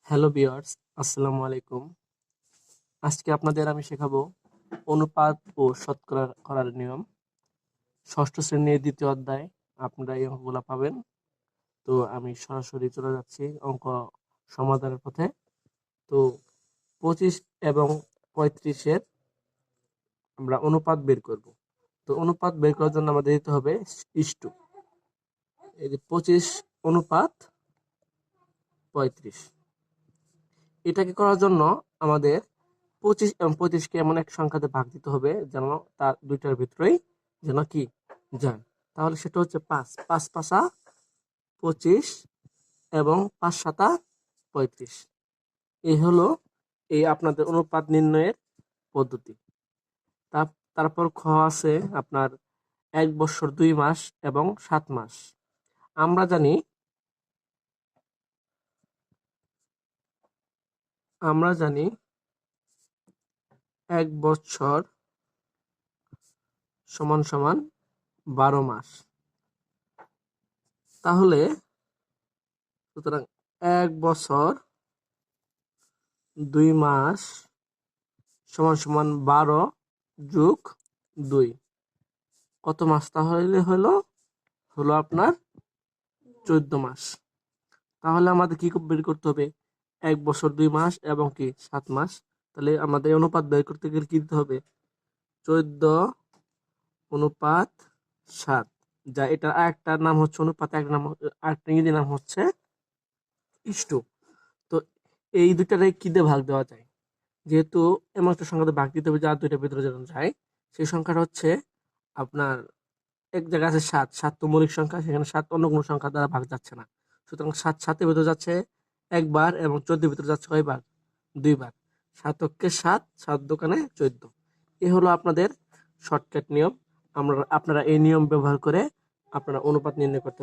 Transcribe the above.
Hello viewers, আসসালামু আলাইকুম। আজকে আপনাদের আমি শেখাবো অনুপাত ও শতকরা করার নিয়ম। ষষ্ঠ শ্রেণীর দ্বিতীয় অধ্যায় আপনারা এই অঙ্কগুলো পাবেন। তো আমি সরাসরি চলে যাচ্ছি অঙ্ক সমাধানের পথে। তো 25 এবং 35-এর আমরা অনুপাত বের করব। তো অনুপাত বের করার জন্য আমাদের দিতে হবে ইস্টু। এই যে 25 অনুপাত 35, এটাকে করার জন্য আমাদের 25 এবং 35-কে এমন এক সংখ্যাতে ভাগ দিতে হবে যেন তার দুইটার ভিতরেই যেন কি যায়। তাহলে সেটা হচ্ছে 5 5 5 25 এবং 5 7 35। এই হলো এই আপনাদের অনুপাত নির্ণয়ের পদ্ধতি। তারপর খ আছে আপনার 1 বছর 2 মাস এবং 7 মাস। আমরা জানি 1 বছর সমান সমান 12 মাস। তাহলে সুতরাং 1 বছর 2 মাস সমান সমান 12 যোগ 2, কত মাস তাহলে হলো আপনার 14 মাস। তাহলে আমাদের কি বের করতে হবে? 1 বছর 2 মাস এবং কি 7 মাস। তাহলে আমাদের অনুপাত বের করতে গেলে কি দিতে হবে? 14 অনুপাত 7, যা এটা আরেকটা নাম হচ্ছে অনুপাত, আরেকটা ইংরেজি নাম হচ্ছে ইস্টু। তো এই দুইটারে কি দিয়ে ভাগ দেওয়া যায়? যেহেতু এমন একটা সংখ্যাতে ভাগ দিতে হবে যা দুইটার ভিতরে যেন যায়, সেই সংখ্যাটা হচ্ছে আপনার এক জায়গায় আছে 7, 7 তো মৌলিক সংখ্যা, সেখানে 7 অন্য কোনো সংখ্যা দ্বারা ভাগ যাচ্ছে না। সুতরাং 7 7-এর ভিতরে যাচ্ছে একবার এবং 14-এর ভিতরে যাচ্ছে কয়বার? 2 বার। 7 অক্ষে 7, 7 দোকানে 14। এ হলো আপনাদের শর্টকাট নিয়ম। আপনারা এই নিয়ম ব্যবহার করে আপনারা অনুপাত নির্ণয় করতে পারেন।